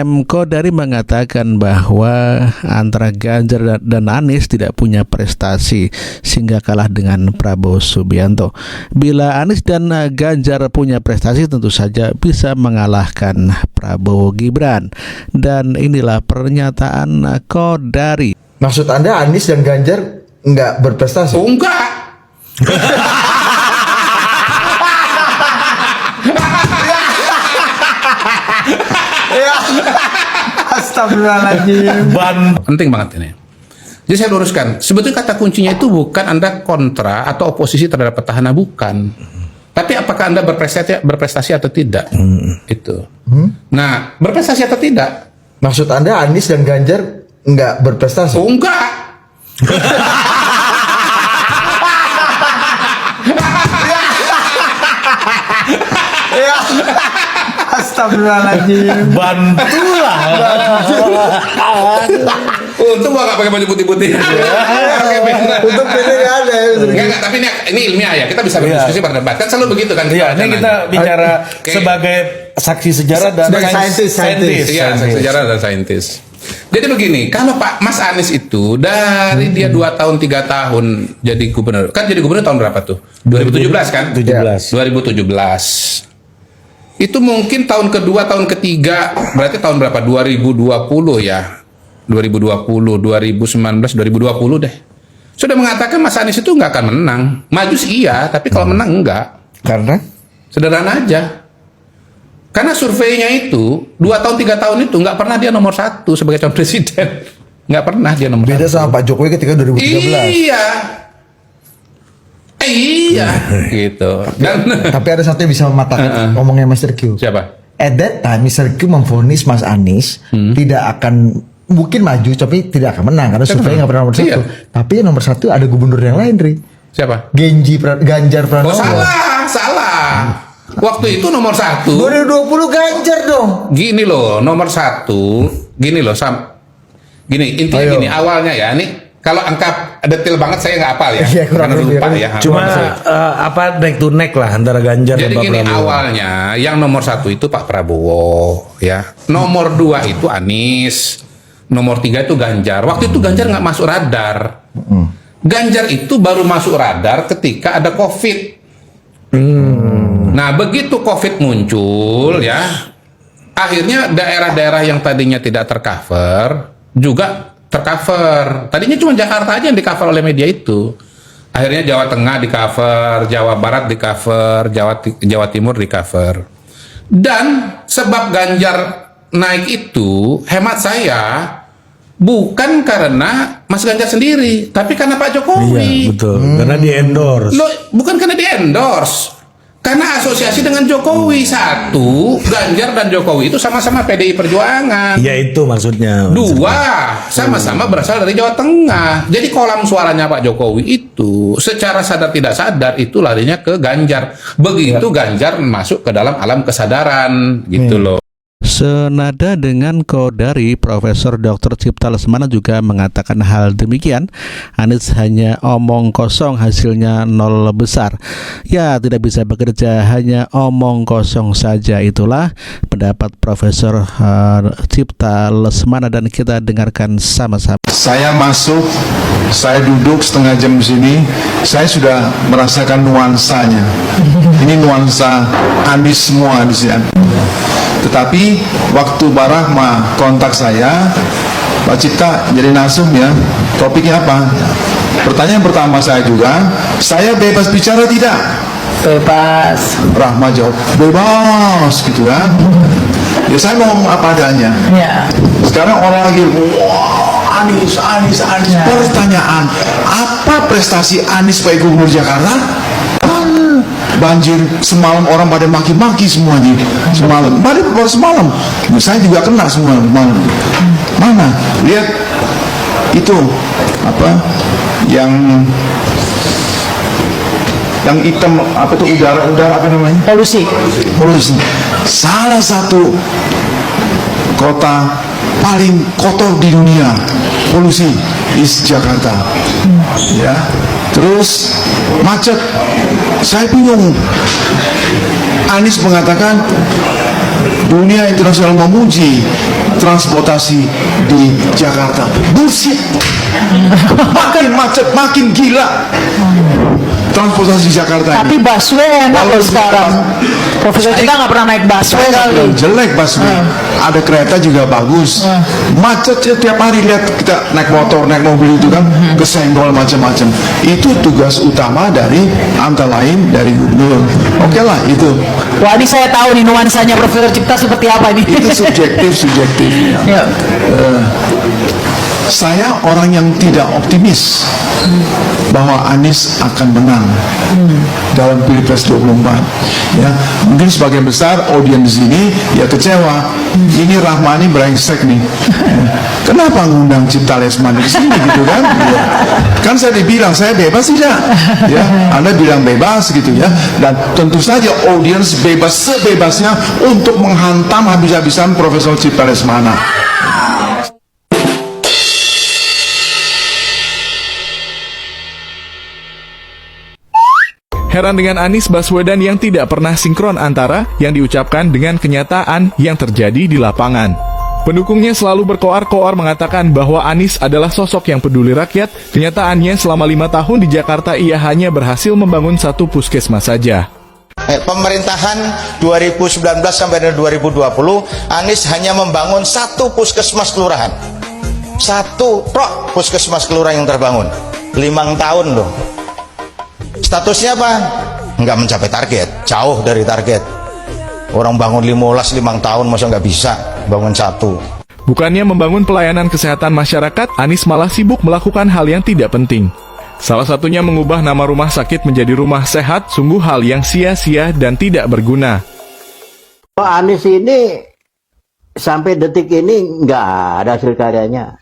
M. Kodari mengatakan bahwa antara Ganjar dan Anies tidak punya prestasi sehingga kalah dengan Prabowo Subianto. Bila Anies dan Ganjar punya prestasi, tentu saja bisa mengalahkan Prabowo Gibran. Dan inilah pernyataan Kodari. Maksud Anda Anies dan Ganjar nggak berprestasi? Oh, enggak. Astagfirullahaladzim. Penting banget ini. Jadi saya luruskan, sebetulnya kata kuncinya itu bukan Anda kontra atau oposisi terhadap petahana, bukan. Tapi apakah Anda berprestasi atau tidak? Itu. Nah, berprestasi atau tidak? Maksud Anda Anies dan Ganjar nggak berprestasi? Oh, enggak. Astagfirullahaladzim. Bantulah. Untung gua nggak pakai baju putih-putih. Untuk pilih ada ya. Enggak, tapi ini ilmiah ya. Kita bisa berdiskusi, berdebat. Kan selalu begitu kan. Iya, ini kita bicara sebagai saksi sejarah dan saintis. Iya, saksi sejarah dan saintis. Jadi begini, kalau Pak Mas Anies itu dari dia 2 tahun 3 tahun jadi gubernur. Kan jadi gubernur tahun berapa tuh? 2017 kan? 2017. Itu mungkin tahun kedua, tahun ketiga, berarti tahun berapa? 2020 ya. 2020, 2019, 2020 deh. Sudah mengatakan Mas Anies itu nggak akan menang. Maju sih iya, tapi kalau menang enggak. Karena? Sederhana aja. Karena surveinya itu 2 tahun 3 tahun itu nggak pernah dia nomor 1 sebagai calon presiden. Nggak pernah dia nomor 1. Beda sama Pak Jokowi ketika 2013. Iya, gitu. Dan Tapi ada satu yang bisa mematahkan ngomongnya Mr. Q. siapa? At that time Mr. Q memvonis Mas Anies tidak akan mungkin maju, tapi tidak akan menang karena survei nggak pernah nomor 1. Iya. Tapi yang nomor 1 ada gubernur yang lain, Ri. Siapa? Ganjar Pranowo. Oh, salah. Waktu itu nomor 1. 2020 Ganjar dong. Gini loh, nomor 1. Gini loh, gini intinya gini awalnya ya. Ini kalau angka detail banget saya nggak hafal ya. Iya, kurang karena lebih lupa kan. ya. cuma neck to neck lah antara Ganjar Jadi dan Pak gini Prabowo. awalnya yang nomor 1 itu Pak Prabowo ya. Nomor 2 itu Anies. Nomor 3 itu Ganjar. Waktu itu Ganjar nggak masuk radar. Ganjar itu baru masuk radar ketika ada COVID. Nah begitu COVID muncul ya, akhirnya daerah-daerah yang tadinya tidak tercover juga tercover. Tadinya cuma Jakarta aja yang di-cover oleh media itu. Akhirnya Jawa Tengah di-cover, Jawa Barat di-cover, Jawa Timur di-cover. Dan sebab Ganjar naik itu, hemat saya, bukan karena Mas Ganjar sendiri, tapi karena Pak Jokowi. Iya, betul. Karena di endorse. Loh, bukan karena di-endorse. Karena asosiasi dengan Jokowi. Satu, Ganjar dan Jokowi itu sama-sama PDI Perjuangan. Ya itu maksudnya. 2, sama-sama berasal dari Jawa Tengah. Jadi kolam suaranya Pak Jokowi itu secara sadar tidak sadar itu larinya ke Ganjar. Begitu Ganjar masuk ke dalam alam kesadaran gitu loh. Senada dengan Kodari, Profesor Dr. Cipta Lesmana juga mengatakan hal demikian. Anies hanya omong kosong, hasilnya nol besar. Ya, tidak bisa bekerja, hanya omong kosong saja. Itulah pendapat Profesor Cipta Lesmana dan kita dengarkan sama-sama. Saya masuk, saya duduk setengah jam di sini, saya sudah merasakan nuansanya. Ini nuansa Anies semua di sini. Tetapi waktu Barahma kontak saya, Pak Cipta jadi nasum ya, topiknya apa? Pertanyaan pertama saya juga, saya bebas bicara tidak? Bebas. Rahma jawab, bebas gitu kan. Ya saya mau ngomong apa adanya. Ya. Sekarang orang lagi, wah Anies. Pertanyaan, apa prestasi Anies sebagai gubernur Jakarta? Banjir semalam orang pada maki-maki semua nih semalam. Baru semalam. Saya juga kena semua malam. Mana? Lihat itu apa? Yang hitam apa tuh udara apa namanya? Polusi. Salah satu kota paling kotor di dunia polusi di Jakarta. Ya. Terus macet. Saya bingung. Anies mengatakan dunia internasional memuji transportasi di Jakarta. Bullshit. Makin macet, makin gila transportasi di Jakarta Tapi ini. busway enak loh Walaupun sekarang. Profesor kita nggak pernah naik busway Saya kali. bilang jelek busway. Ada kereta juga bagus. Macet ya tiap hari, lihat kita naik motor, naik mobil itu kan kesenggol macam-macam. Itu tugas utama dari antara lain dari gubernur. Oke lah itu. Wah, ini saya tahu nih nuansanya Profesor Cipta seperti apa ini. Itu subjektif. Ya. Saya orang yang tidak optimis bahwa Anies akan menang dalam Pilpres 24. Ya, mungkin sebagian besar audiens ini ya kecewa. Ini Rahmani brengsek nih. Kenapa ngundang Cipta Lesmana di sini gitu kan? Ya. Kan saya dibilang saya bebas tidak? Ya, Anda bilang bebas gitu ya. Dan tentu saja audiens bebas sebebasnya untuk menghantam habis-habisan Profesor Cipta Lesmana. Heran dengan Anies Baswedan yang tidak pernah sinkron antara yang diucapkan dengan kenyataan yang terjadi di lapangan. Pendukungnya selalu berkoar-koar mengatakan bahwa Anies adalah sosok yang peduli rakyat. Kenyataannya selama 5 tahun di Jakarta ia hanya berhasil membangun 1 puskesmas saja. Pemerintahan 2019 sampai dengan 2020, Anies hanya membangun 1 puskesmas kelurahan. 1 puskesmas kelurahan yang terbangun. 5 tahun loh. Statusnya apa? Nggak mencapai target, jauh dari target. Orang bangun 5 tahun masa nggak bisa bangun 1. Bukannya membangun pelayanan kesehatan masyarakat, Anies malah sibuk melakukan hal yang tidak penting. Salah satunya mengubah nama rumah sakit menjadi rumah sehat, sungguh hal yang sia-sia dan tidak berguna. Anies ini sampai detik ini nggak ada hasil karyanya.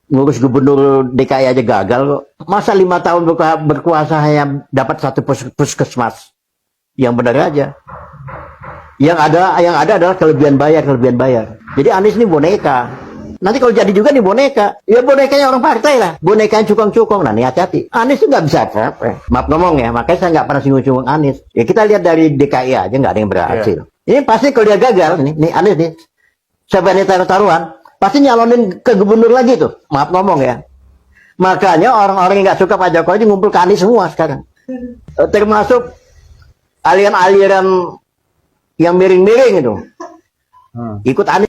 Ngurus gubernur DKI aja gagal kok. Masa 5 tahun berkuasa hanya dapat 1 puskesmas? Yang benar aja. Yang ada adalah kelebihan bayar. Jadi Anies ini boneka. Nanti kalau jadi juga nih boneka, ya bonekanya orang partai lah. Bonekanya cukong-cukong. Nah, ini hati-hati. Anies itu nggak bisa maaf ngomong ya, makanya saya nggak pernah singgung-singgung Anies. Ya kita lihat dari DKI aja nggak ada yang berhasil. Ini pasti kalau dia gagal, nih Anies nih, sebenarnya taruh-taruhan, pasti nyalonin ke gubernur lagi tuh. Maaf ngomong ya. Makanya orang-orang yang nggak suka Pak Jokowi ngumpul ke Anies semua sekarang. Termasuk aliran-aliran yang miring-miring itu. Ikut Anies.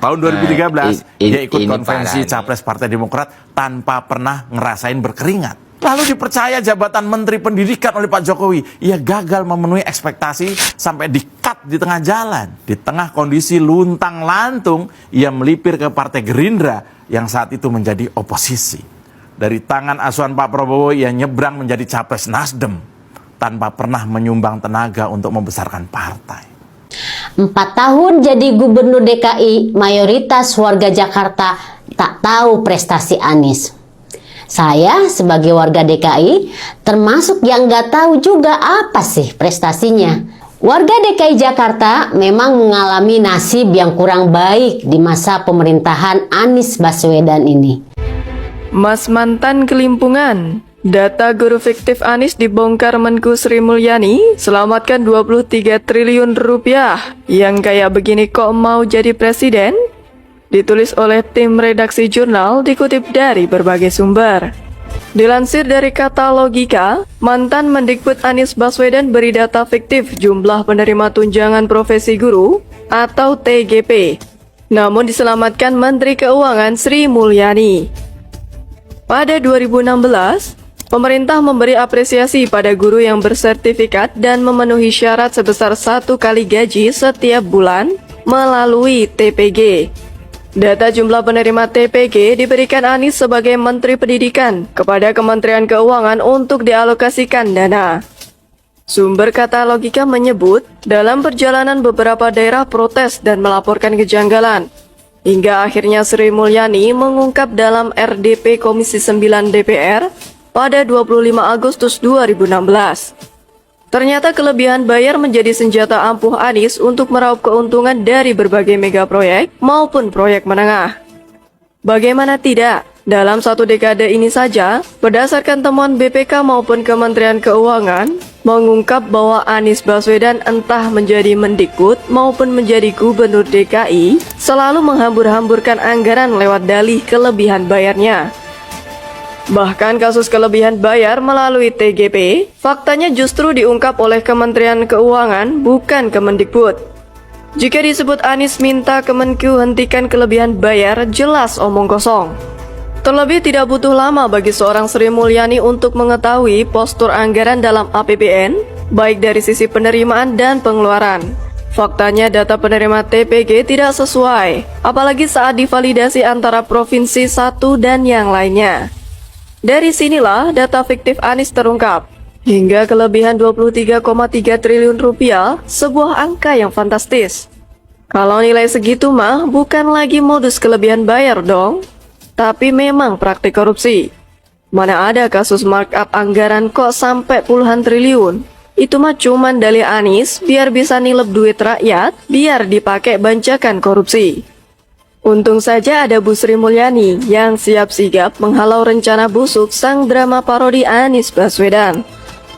Tahun 2013 dia ikut ini konvensi parah Capres Partai Demokrat tanpa pernah ngerasain berkeringat. Lalu dipercaya jabatan Menteri Pendidikan oleh Pak Jokowi. Ia gagal memenuhi ekspektasi sampai di-cut di tengah jalan. Di tengah kondisi luntang-lantung, ia melipir ke Partai Gerindra yang saat itu menjadi oposisi. Dari tangan asuhan Pak Prabowo, ia nyebrang menjadi Capres Nasdem tanpa pernah menyumbang tenaga untuk membesarkan partai. 4 tahun jadi gubernur DKI, mayoritas warga Jakarta tak tahu prestasi Anies. Saya sebagai warga DKI termasuk yang nggak tahu juga apa sih prestasinya. Warga DKI Jakarta memang mengalami nasib yang kurang baik di masa pemerintahan Anies Baswedan ini. Mas mantan kelimpungan. Data guru fiktif Anies dibongkar Menku Sri Mulyani, selamatkan 23 triliun rupiah. Yang kayak begini kok mau jadi presiden? Ditulis oleh tim redaksi jurnal, dikutip dari berbagai sumber. Dilansir dari Kata Logika, mantan Mendikbud Anies Baswedan beri data fiktif jumlah penerima tunjangan profesi guru atau TGP. Namun diselamatkan Menteri Keuangan Sri Mulyani. Pada 2016, pemerintah memberi apresiasi pada guru yang bersertifikat dan memenuhi syarat sebesar 1 kali gaji setiap bulan melalui TPG. Data jumlah penerima TPG diberikan Anies sebagai Menteri Pendidikan kepada Kementerian Keuangan untuk dialokasikan dana. Sumber Kata Logika menyebut, dalam perjalanan beberapa daerah protes dan melaporkan kejanggalan. Hingga akhirnya Sri Mulyani mengungkap dalam RDP Komisi 9 DPR pada 25 Agustus 2016. Ternyata kelebihan bayar menjadi senjata ampuh Anies untuk meraup keuntungan dari berbagai mega proyek maupun proyek menengah. Bagaimana tidak? Dalam 1 dekade ini saja, berdasarkan temuan BPK maupun Kementerian Keuangan, mengungkap bahwa Anies Baswedan entah menjadi Mendikbud maupun menjadi Gubernur DKI selalu menghambur-hamburkan anggaran lewat dalih kelebihan bayarnya. Bahkan kasus kelebihan bayar melalui TGP, faktanya justru diungkap oleh Kementerian Keuangan bukan Kemendikbud. Jika disebut Anies minta Kemenku hentikan kelebihan bayar, jelas omong kosong. Terlebih tidak butuh lama bagi seorang Sri Mulyani untuk mengetahui postur anggaran dalam APBN, baik dari sisi penerimaan dan pengeluaran. Faktanya data penerima TPG tidak sesuai, apalagi saat divalidasi antara provinsi satu dan yang lainnya. Dari sinilah data fiktif Anies terungkap. Hingga kelebihan 23,3 triliun rupiah, sebuah angka yang fantastis. Kalau nilai segitu mah bukan lagi modus kelebihan bayar dong, tapi memang praktik korupsi. Mana ada kasus markup anggaran kok sampai puluhan triliun. Itu mah cuman dalih Anies biar bisa nilep duit rakyat, biar dipakai bancakan korupsi. Untung saja ada Bu Sri Mulyani yang siap sigap menghalau rencana busuk sang drama parodi Anies Baswedan.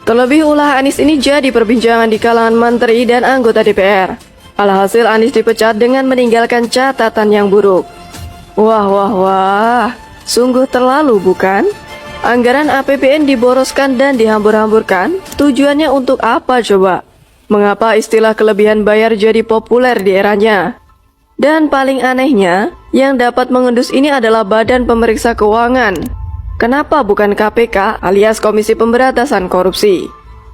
Terlebih ulah Anies ini jadi perbincangan di kalangan menteri dan anggota DPR. Alhasil Anies dipecat dengan meninggalkan catatan yang buruk. Wah, sungguh terlalu bukan? Anggaran APBN diboroskan dan dihambur-hamburkan, tujuannya untuk apa coba? Mengapa istilah kelebihan bayar jadi populer di eranya? Dan paling anehnya, yang dapat mengendus ini adalah Badan Pemeriksa Keuangan. Kenapa bukan KPK alias Komisi Pemberantasan Korupsi?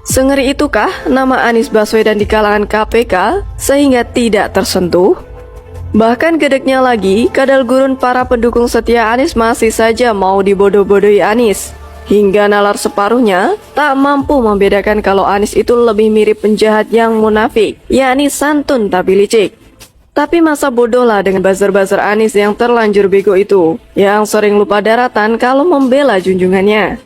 Sengeri itukah nama Anies Baswedan di kalangan KPK sehingga tidak tersentuh? Bahkan gedeknya lagi, kadal gurun para pendukung setia Anies masih saja mau dibodoh-bodohi Anies. Hingga nalar separuhnya, tak mampu membedakan kalau Anies itu lebih mirip penjahat yang munafik, yakni santun tapi licik. Tapi masa bodoh lah dengan buzzer-buzzer Anies yang terlanjur bego itu, yang sering lupa daratan kalau membela junjungannya.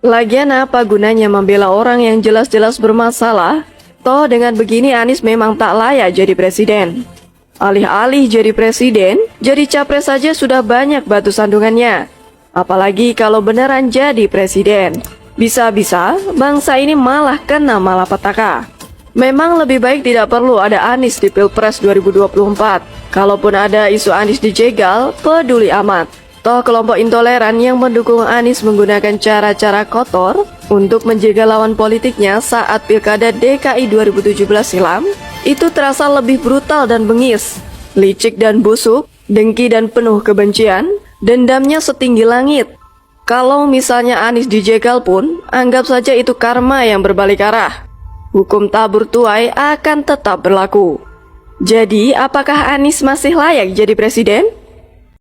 Lagian apa gunanya membela orang yang jelas-jelas bermasalah? Toh dengan begini Anies memang tak layak jadi presiden. Alih-alih jadi presiden, jadi capres saja sudah banyak batu sandungannya. Apalagi kalau beneran jadi presiden. Bisa-bisa bangsa ini malah kena malapetaka. Memang lebih baik tidak perlu ada Anies di Pilpres 2024. Kalaupun ada isu Anies dijegal, peduli amat. Toh kelompok intoleran yang mendukung Anies menggunakan cara-cara kotor untuk menjaga lawan politiknya saat Pilkada DKI 2017 silam, itu terasa lebih brutal dan bengis, licik dan busuk, dengki dan penuh kebencian, dendamnya setinggi langit. Kalau misalnya Anies dijegal pun, anggap saja itu karma yang berbalik arah. Hukum tabur tuai akan tetap berlaku. Jadi, apakah Anies masih layak jadi presiden?